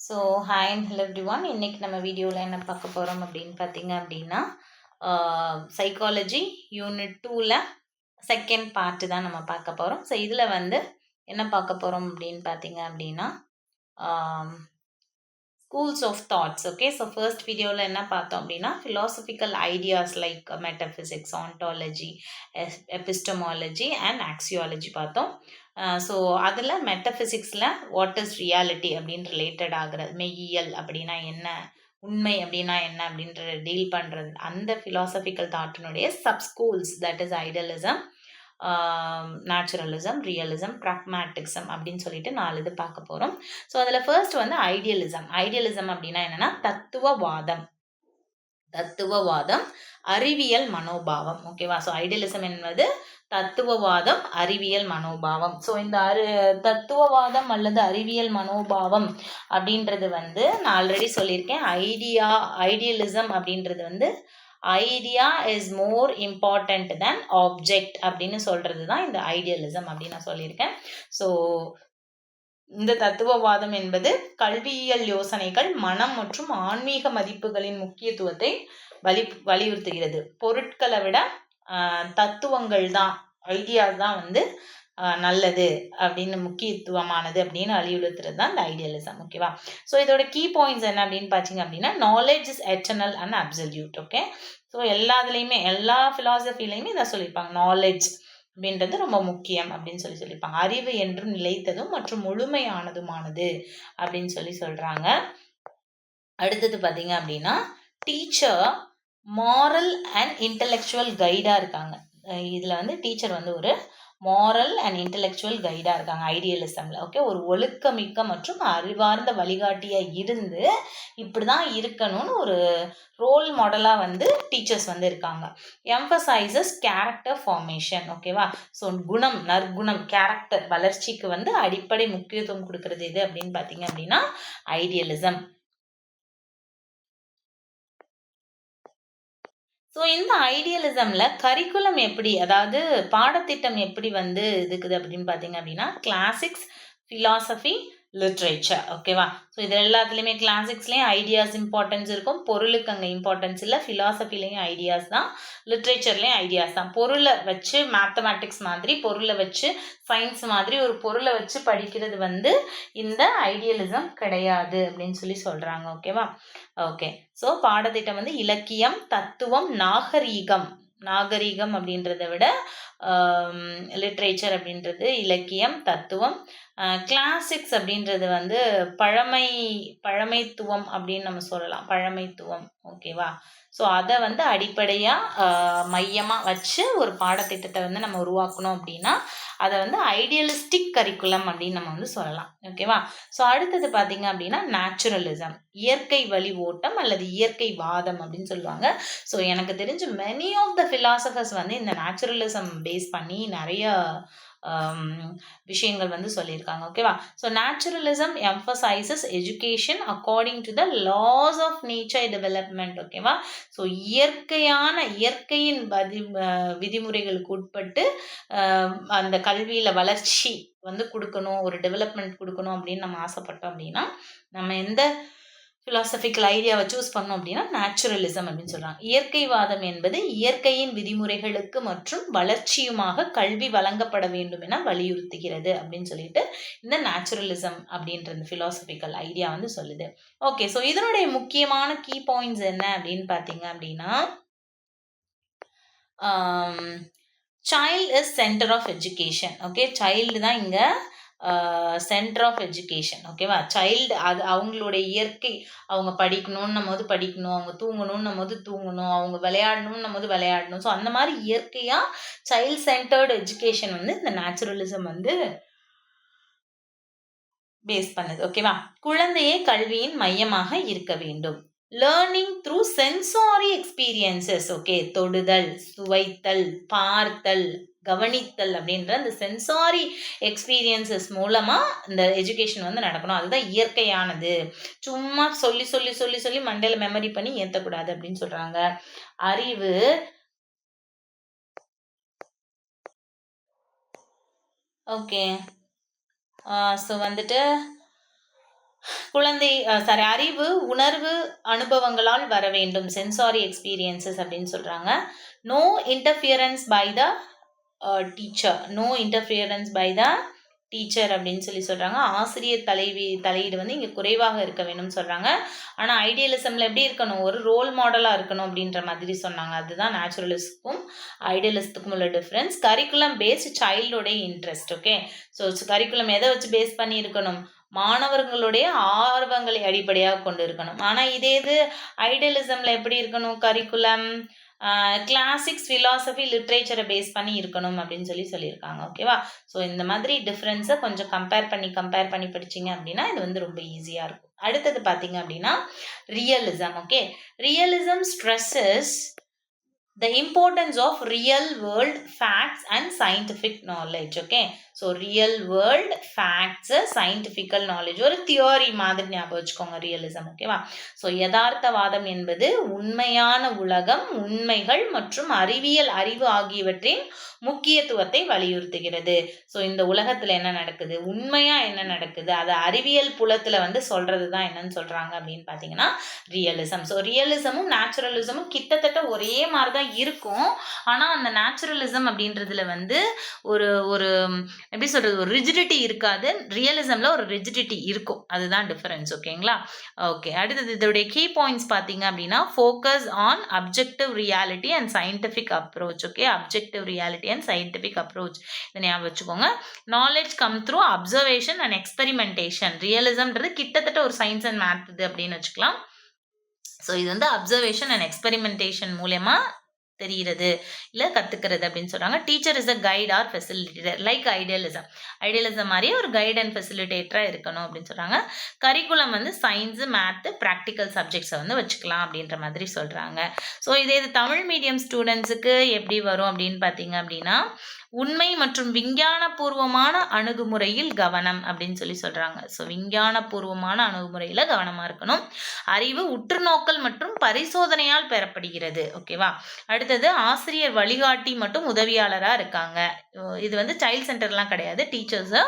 So hi and hello everyone. இன்றைக்கி நம்ம வீடியோவில் என்ன பார்க்க போகிறோம் அப்படின்னு பார்த்தீங்க அப்படின்னா சைக்காலஜி யூனிட் 2ல் செகண்ட் பார்ட்டு தான் நம்ம பார்க்க போகிறோம். ஸோ இதில் வந்து என்ன பார்க்க போகிறோம் அப்படின்னு பார்த்தீங்க அப்படின்னா schools of thoughts. Okay, so first videoல என்ன பார்த்தோம் அப்படின்னா philosophical ideas like metaphysics, ontology, epistemology and axiology பார்த்தோம். ஸோ அதில் மெட்டஃபிசிக்ஸில் வாட் இஸ் ரியாலிட்டி அப்படின்னு ரிலேட்டட் ஆகிறது, மெய்யியல் அப்படின்னா என்ன, உண்மை அப்படின்னா என்ன அப்படின்ற டீல் பண்ணுறது, அந்த ஃபிலாசபிக்கல் தாட்டினுடைய subschools, that is idealism, naturalism, realism, pragmatism அப்படின்னு சொல்லிட்டு 4 இது பார்க்க போகிறோம். ஸோ அதில் ஃபர்ஸ்ட் வந்து ஐடியலிசம். ஐடியலிசம் அப்படின்னா என்னென்னா தத்துவவாதம். அறிவியல் மனோபாவம். ஓகேவா? ஸோ ஐடியலிசம் என்பது தத்துவவாதம், அறிவியல் மனோபாவம். ஸோ இந்த தத்துவவாதம் அல்லது அறிவியல் மனோபாவம் அப்படின்றது வந்து நான் ஆல்ரெடி சொல்லியிருக்கேன். ஐடியலிசம் அப்படின்றது வந்து idea is more important than object அப்படின்னு சொல்றது தான் இந்த ஐடியலிசம் அப்படின்னு நான் சொல்லியிருக்கேன். ஸோ இந்த தத்துவவாதம் என்பது கல்வியியல் யோசனைகள், மனம் மற்றும் ஆன்மீக மதிப்புகளின் முக்கியத்துவத்தை வலியுறுத்துகிறது. பொருட்களை விட தத்துவங்கள் தான், ஐடியாஸ் தான் வந்து நல்லது அப்படின்னு, முக்கியத்துவமானது அப்படின்னு வலியுறுத்துறது தான் இந்த ஐடியலிசம். ஓகேவா? ஸோ இதோட கீ பாயிண்ட்ஸ் என்ன அப்படின்னு பார்த்தீங்க அப்படின்னா, knowledge is eternal and absolute. Okay, so எல்லாத்துலேயுமே, எல்லா ஃபிலாசபிலையுமே இதை சொல்லியிருப்பாங்க. நாலேஜ் அப்படின்றது ரொம்ப முக்கியம் அப்படின்னு சொல்லியிருப்பாங்க. அறிவு என்றும் நிலைத்ததும் மற்றும் முழுமையானதுமானது அப்படின்னு சொல்றாங்க. அடுத்தது பார்த்தீங்க அப்படின்னா, டீச்சர் மாரல் அண்ட் இன்டலெக்சுவல் கைடாக இருக்காங்க. இதில் வந்து டீச்சர் வந்து ஒரு மாரல் அண்ட் இன்டலெக்சுவல் கைடாக இருக்காங்க ஐடியலிசமில். ஓகே, ஒரு ஒழுக்கமிக்க மற்றும் அறிவார்ந்த வழிகாட்டியாக இருந்து இப்படி தான் இருக்கணும்னு ஒரு ரோல் மாடலாக வந்து டீச்சர்ஸ் வந்து இருக்காங்க. Emphasises character formation. ஓகேவா? ஸோ குணம், நற்குணம், கேரக்டர் வளர்ச்சிக்கு வந்து அடிப்படை முக்கியத்துவம் கொடுக்கறது எது அப்படின்னு பார்த்தீங்க அப்படின்னா ஐடியலிசம். ஸோ இந்த ஐடியலிசமில் கரிக்குலம் எப்படி, அதாவது பாடத்திட்டம் எப்படி வந்து இருக்குது அப்படின்னு பார்த்தீங்க அப்படின்னா, கிளாசிக்ஸ், ஃபிலாசபி, லிட்ரேச்சர். ஓகேவா? ஸோ இது எல்லாத்துலேயுமே கிளாசிக்ஸ்லேயும் ஐடியாஸ் இம்பார்ட்டன்ஸ் இருக்கும், பொருளுக்கு அங்கே இம்பார்ட்டன்ஸ் இல்லை. ஃபிலாசபிலையும் ஐடியாஸ் தான், லிட்ரேச்சர்லேயும் ஐடியாஸ் தான். பொருளை வச்சு மேத்தமேட்டிக்ஸ் மாதிரி, பொருளை வச்சு சயின்ஸ் மாதிரி ஒரு பொருளை வச்சு படிக்கிறது வந்து இந்த ஐடியலிசம் கிடையாது அப்படின்னு சொல்கிறாங்க. ஓகேவா? ஓகே, ஸோ பாடத்திட்டம் வந்து இலக்கியம், தத்துவம், நாகரீகம் அப்படின்றத விட லிட்ரேச்சர் அப்படின்றது இலக்கியம், தத்துவம். கிளாசிக்ஸ் அப்படின்றது வந்து பழமைத்துவம் அப்படின்னு நம்ம சொல்லலாம். பழமைத்துவம். ஓகேவா? ஸோ அதை வந்து அடிப்படையாக மையமாக வச்சு ஒரு பாடத்திட்டத்தை வந்து நம்ம உருவாக்கணும் அப்படின்னா அதை வந்து ஐடியலிஸ்டிக் கரிக்குலம் அப்படின்னு நம்ம வந்து சொல்லலாம். ஓகேவா? ஸோ அடுத்தது பார்த்தீங்க அப்படின்னா நேச்சுரலிசம், இயற்கை வழி ஓட்டம் அல்லது இயற்கை வாதம் அப்படின்னு சொல்லுவாங்க. ஸோ எனக்கு தெரிஞ்சு மெனி ஆஃப் த ஃபிலாசபர்ஸ் வந்து இந்த நேச்சுரலிசம் பேஸ் பண்ணி நிறைய விஷயங்கள் வந்து சொல்லியிருக்காங்க. ஓகேவா? So naturalism emphasises education according to the laws of nature development. ஓகேவா? ஸோ இயற்கையின் விதிமுறைகளுக்கு உட்பட்டு அந்த கல்வியில் வளர்ச்சி வந்து கொடுக்கணும், ஒரு டெவலப்மெண்ட் கொடுக்கணும் அப்படின்னு நம்ம ஆசைப்பட்டோம் அப்படின்னா நம்ம எந்த ஃபிலாசபிக்கல் ஐடியாவை சூஸ் பண்ணோம் அப்படின்னா நேச்சுரலிசம் அப்படின்னு சொல்கிறாங்க. இயற்கைவாதம் என்பது இயற்கையின் விதிமுறைகளுக்கு மற்றும் வளர்ச்சியுமாக கல்வி வழங்கப்பட வேண்டும் என வலியுறுத்துகிறது அப்படின்னு சொல்லிட்டு இந்த நேச்சுரலிசம் அப்படின்ற இந்த ஃபிலாசபிக்கல் ஐடியா வந்து சொல்லுது. ஓகே, ஸோ இதனுடைய முக்கியமான கீ பாயிண்ட்ஸ் என்ன அப்படின்னு பார்த்தீங்க அப்படின்னா, child is centre of education. Okay, child தான் இங்கே சென்டர் ஆஃப் எஜுகேஷன். ஓகேவா? சைல்டு அது அவங்களுடைய இயற்கை, அவங்க படிக்கணும்னும் போது படிக்கணும், அவங்க தூங்கணும்னும் போது தூங்கணும், அவங்க விளையாடணும்னும் போது விளையாடணும். ஸோ அந்த மாதிரி இயற்கையாக சைல்டு சென்டர்டு எஜுகேஷன் வந்து இந்த நேச்சுரலிசம் வந்து பேஸ் பண்ணுது. ஓகேவா? குழந்தையே கல்வியின் மையமாக இருக்க வேண்டும். Learning through sensory experiences. Okay, தொடுதல், சுவைத்தல், பார்த்தல், கவனித்தல் அப்படின்ற இந்த சென்சாரி எக்ஸ்பீரியன்சஸ் மூலமா இந்த எஜுகேஷன் வந்து நடக்கணும். அதுதான் இயற்கையானது. சும்மா சொல்லி சொல்லி சொல்லி சொல்லி மண்டையில மெமரி பண்ணி ஏற்றக்கூடாது அப்படின்னு சொல்றாங்க. அறிவு ஓகே, ஸோ வந்துட்டு அறிவு உணர்வு அனுபவங்களால் வர வேண்டும், சென்சாரி எக்ஸ்பீரியன்சஸ் அப்படின்னு சொல்றாங்க. No interference by the teacher, no interference by the teacher அப்படின்னு சொல்றாங்க. ஆசிரியர் தலையீடு வந்து இங்க குறைவாக இருக்க வேணும்னு சொல்றாங்க. ஆனா ஐடியலிசம்ல எப்படி இருக்கணும், ஒரு ரோல் மாடலா இருக்கணும் அப்படின்ற மாதிரி சொன்னாங்க. அதுதான் நேச்சுரலிஸ்டுக்கும் ஐடியலிஸ்டுக்கும் உள்ள டிஃபரன்ஸ். கரிக்குலம் பேஸ்ட் சைல்டோடைய இன்ட்ரெஸ்ட். ஓகே, ஸோ கரிக்குலம் எதை வச்சு பேஸ் பண்ணி இருக்கணும், மாணவர்களுடைய ஆர்வங்களை அடிப்படையாக கொண்டு இருக்கணும். ஆனா இதே இது ஐடியலிசம்ல எப்படி இருக்கணும், கரிக்குலம் கிளாசிக்ஸ், ஃபிலாசபி, லிட்ரேச்சரை பேஸ் பண்ணி இருக்கணும் அப்படின்னு சொல்லியிருக்காங்க. ஓகேவா? ஸோ இந்த மாதிரி டிஃப்ரென்ஸை கொஞ்சம் கம்பேர் பண்ணி படிச்சிங்க அப்படின்னா இது வந்து ரொம்ப ஈஸியாக இருக்கும். அடுத்தது பார்த்தீங்க அப்படின்னா realism. Okay, realism stresses the importance of real world facts and scientific knowledge. Okay, so real world facts, scientific knowledge ஒரு தியோரி மாதிரி ஞாபகம் வச்சுக்கோங்க ரியலிசம். ஓகேவா? ஸோ யதார்த்தவாதம் என்பது உண்மையான உலகம், உண்மைகள் மற்றும் அறிவு ஆகியவற்றின் முக்கியத்துவத்தை வலியுறுத்துகிறது. ஸோ இந்த உலகத்துல என்ன நடக்குது, உண்மையா என்ன நடக்குது, அது அறிவியல் புலத்துல வந்து சொல்றது தான் என்னன்னு சொல்றாங்க அப்படின்னு பாத்தீங்கன்னா ரியலிசம். ஸோ ரியலிசமும் நேச்சுரலிசமும் கிட்டத்தட்ட ஒரே மாதிரி தான் இருக்கும். ஆனா அந்த நேச்சுரலிசம் அப்படின்றதுல வந்து ஒரு ஒரு எப்படி சொல்றது, ஒரு ரிஜிடிட்டி இருக்காது. ரியலிசம்ல ஒரு ரிஜிடிட்டி இருக்கும். அதுதான் டிஃபரன்ஸ். ஓகேங்களா? ஓகே, அடுத்தது இதோடைய கீ பாயிண்ட்ஸ் பாத்தீங்க அப்படின்னா focus on objective reality and scientific approach. Okay, objective reality and scientific approach இதை ஞாபகம் வச்சுக்கோங்க. Knowledge come through observation and experimentation. ரியலிசம்ன்றது கிட்டத்தட்ட ஒரு சயின்ஸ் அண்ட் மேத் இது அப்படின்னு வச்சுக்கலாம். ஸோ இது வந்து அப்சர்வேஷன் அண்ட் எக்ஸ்பெரிமெண்டேஷன் மூலமா தெரிகிறது இல்ல கத்துக்கிறது அப்படின்னு சொல்றாங்க. Teacher is a guide or facilitator like idealism மாதிரி ஒரு கைட் அண்ட் ஃபெசிலிட்டேட்டரா இருக்கணும் அப்படின்னு சொல்றாங்க. கரிக்குலம் வந்து சயின்ஸ், மேத், ப்ராக்டிக்கல் சப்ஜெக்ட்ஸை வந்து வச்சுக்கலாம் அப்படின்ற மாதிரி சொல்றாங்க. ஸோ இது தமிழ் மீடியம் ஸ்டூடெண்ட்ஸுக்கு எப்படி வரும் அப்படின்னு பார்த்தீங்க அப்படின்னா உண்மை மற்றும் விஞ்ஞானபூர்வமான அணுகுமுறையில் கவனம் அப்படின்னு சொல்றாங்க. ஸோ விஞ்ஞானபூர்வமான அணுகுமுறையில கவனமா இருக்கணும். அறிவு உற்றுநோக்கல் மற்றும் பரிசோதனையால் பெறப்படுகிறது. ஓகேவா? அடுத்தது ஆசிரியர் வழிகாட்டி மற்றும் உதவியாளரா இருக்காங்க. இது வந்து சைல்ட் சென்டர்லாம் கிடையாது. டீச்சர்ஸ்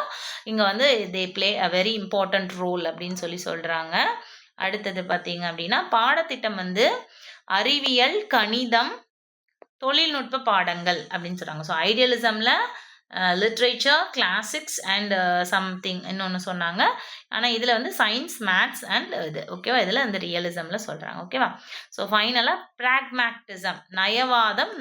இங்க வந்து they play a very important role அப்படின்னு சொல்றாங்க. அடுத்தது பார்த்தீங்க அப்படின்னா பாடத்திட்டம் வந்து அறிவியல், கணிதம், தொழில்நுட்ப பாடங்கள் அப்படின்னு சொல்றாங்க. ஸோ ஐடியலிசம்ல லிட்ரேச்சர், கிளாசிக்ஸ் அண்ட் சம்திங் இன்னொன்று சொன்னாங்க. ஆனால் இதில் வந்து சயின்ஸ், மேத்ஸ் அண்ட் இது. ஓகேவா? இதில் வந்து ரியலிசமில் சொல்கிறாங்க. ஓகேவா? ஸோ ஃபைனலாக ப்ராக்மேட்டிசம், நயவாதம்,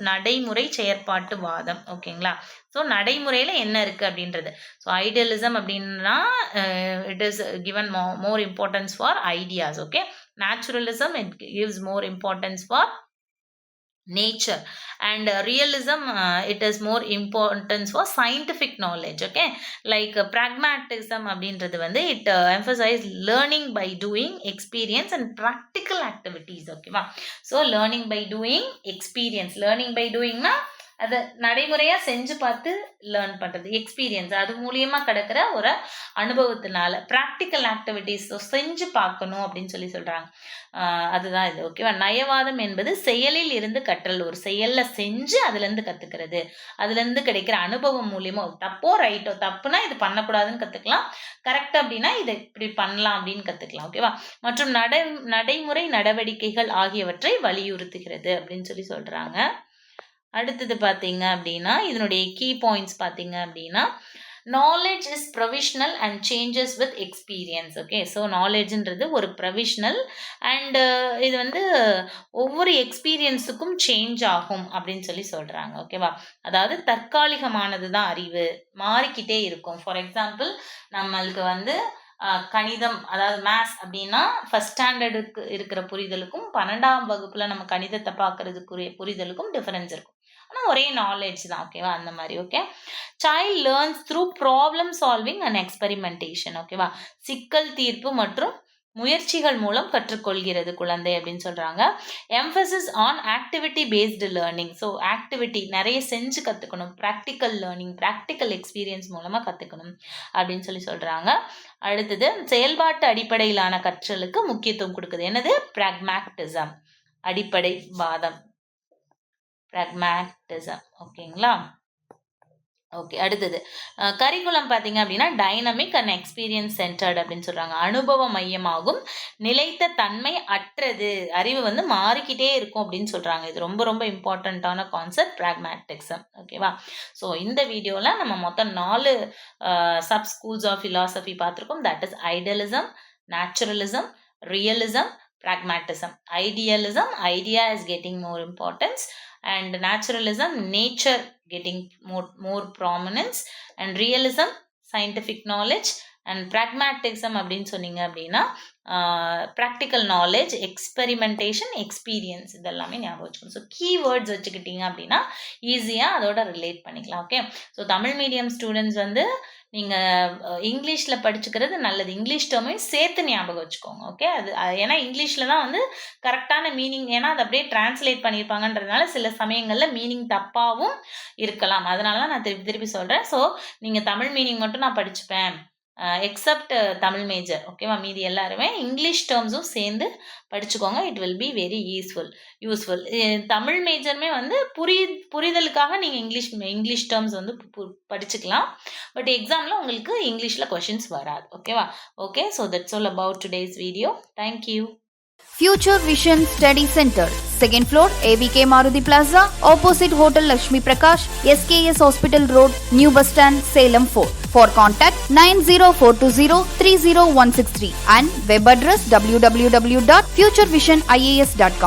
நடைமுறை செயற்பாட்டு வாதம். ஓகேங்களா? ஸோ நடைமுறையில் என்ன இருக்குது அப்படின்றது. ஸோ ஐடியலிசம் அப்படின்னா it is given more importance for ideas. Okay, naturalism it gives more importance for nature, and realism it is more importance for scientific knowledge. Okay, like pragmatism அப்படின்றது வந்து it emphasize learning by doing, experience and practical activities. ஓகேவா? so learning by doing, experience, learning by doing னா அதை நடைமுறையா செஞ்சு பார்த்து learn பண்றது, experience அது மூலியமா கிடைக்கிற ஒரு அனுபவத்தினால, ப்ராக்டிக்கல் ஆக்டிவிட்டிஸ் செஞ்சு பார்க்கணும் அப்படின்னு சொல்றாங்க. அதுதான் இது. ஓகேவா? நயவாதம் என்பது செயலில் இருந்து கற்றல், ஒரு செயல்ல செஞ்சு அதுல இருந்து கத்துக்கிறது, அதுல இருந்து கிடைக்கிற அனுபவம் மூலியமா. தப்போ ரைட்டோ, தப்புனா இது பண்ணக்கூடாதுன்னு கத்துக்கலாம், கரெக்ட் அப்படின்னா இதை இப்படி பண்ணலாம் அப்படின்னு கத்துக்கலாம். ஓகேவா? மற்றும் நடைமுறை நடவடிக்கைகள் ஆகியவற்றை வலியுறுத்துகிறது அப்படின்னு சொல்றாங்க. அடுத்தது பார்த்தீங்க அப்படின்னா இதனுடைய கீ பாயிண்ட்ஸ் பார்த்தீங்க அப்படின்னா knowledge is provisional and changes with experience. Okay, so நாலேஜ்ன்றது ஒரு ப்ரொவிஷனல் அண்ட் இது வந்து ஒவ்வொரு எக்ஸ்பீரியன்ஸுக்கும் சேஞ்ச் ஆகும் அப்படின்னு சொல்கிறாங்க. ஓகேவா? அதாவது தற்காலிகமானது தான் அறிவு, மாறிக்கிட்டே இருக்கும். ஃபார் எக்ஸாம்பிள் நம்மளுக்கு வந்து கணிதம், அதாவது மேத்ஸ் அப்படின்னா ஃபர்ஸ்ட் ஸ்டாண்டர்டுக்கு இருக்கிற புரிதலுக்கும் 12ஆம் வகுப்புல நம்ம கணிதத்தை பார்க்கறதுக்குரிய புரிதலுக்கும் டிஃபரன்ஸ் இருக்கும். ஆனால் ஒரே நாலேஜ் தான். ஓகேவா? அந்த மாதிரி. Okay, child learns through problem solving and experimentation. ஓகேவா? சிக்கல் தீர்ப்பு மற்றும் முயற்சிகள் மூலம் கற்றுக்கொள்கிறது குழந்தை அப்படின்னு சொல்றாங்க. Emphasis on activity based learning. So activity நிறைய செஞ்சு கற்றுக்கணும், ப்ராக்டிக்கல் லேர்னிங், ப்ராக்டிக்கல் எக்ஸ்பீரியன்ஸ் மூலமாக கற்றுக்கணும் அப்படின்னு சொல்றாங்க. அடுத்தது செயல்பாட்டு அடிப்படையிலான கற்றலுக்கு முக்கியத்துவம் கொடுக்குது. என்னது? ப்ராக்மேட்டிசம், அடிப்படை வாதம், ப்ராக்மேட்டிசம். ஓகேங்களா? ஓகே, அடுத்தது கரிக்குலம் பார்த்தீங்க அப்படின்னா டைனமிக் அண்ட் எக்ஸ்பீரியன்ஸ் சென்டர்டு அப்படின்னு சொல்கிறாங்க. அனுபவ மையமாகும், நிலைத்த தன்மை அற்றது, அறிவு வந்து மாறிக்கிட்டே இருக்கும் அப்படின்னு சொல்கிறாங்க. இது ரொம்ப ரொம்ப இம்பார்ட்டண்ட்டான கான்செப்ட், ப்ராக்மேட்டிசம். ஓகேவா? ஸோ இந்த வீடியோவில் நம்ம மொத்தம் 4 சப் ஸ்கூல்ஸ் ஆஃப் ஃபிலாசபி பார்த்துருக்கோம். That is idealism, naturalism, realism, pragmatism. Idealism, idea is getting more importance, and naturalism, nature getting more prominence, and realism, scientific knowledge, and pragmatism அப்படின்னு சொன்னீங்க அப்படின்னா practical knowledge, experimentation, experience, இதெல்லாமே ஞாபகம் வச்சுக்கணும். So keywords வச்சுக்கிட்டீங்க அப்படின்னா ஈஸியாக அதோட ரிலேட் பண்ணிக்கலாம். Okay, so Tamil medium students வந்து நீங்கள் இங்கிலீஷில் படிச்சுக்கிறது நல்லது. இங்கிலீஷ் டேர்மையும் சேர்த்து ஞாபகம் வச்சுக்கோங்க. ஓகே, அது ஏன்னா இங்கிலீஷில் தான் வந்து கரெக்டான மீனிங், ஏன்னா அது அப்படியே டிரான்ஸ்லேட் பண்ணியிருப்பாங்கன்றதுனால சில சமயங்களில் மீனிங் தப்பாகவும் இருக்கலாம். அதனால தான் நான் திருப்பி சொல்கிறேன். ஸோ நீங்கள் தமிழ் மீனிங் மட்டும் நான் படிச்சுப்பேன், எக்ஸப்ட் தமிழ் மேஜர், ஓகேவா, மீதி எல்லாருமே இங்கிலீஷ் டேர்ம்ஸும் சேர்ந்து படிச்சுக்கோங்க. It will be very useful. Tamil மேஜருமே வந்து புரிதலுக்காக நீங்கள் இங்கிலீஷ் டேர்ம்ஸ் வந்து படிச்சுக்கலாம். பட் எக்ஸாமில் உங்களுக்கு இங்கிலீஷில் கொஷின்ஸ் வராது. ஓகேவா? Okay, so that's all about today's video. Thank you. Future Vision Study Center, 2nd floor, AVK Maruti Plaza, opposite Hotel Lakshmi Prakash, SKS Hospital Road, New Bus Stand, Salem 4. For contact 90420 30163 and web address www.futurevision.ias.com.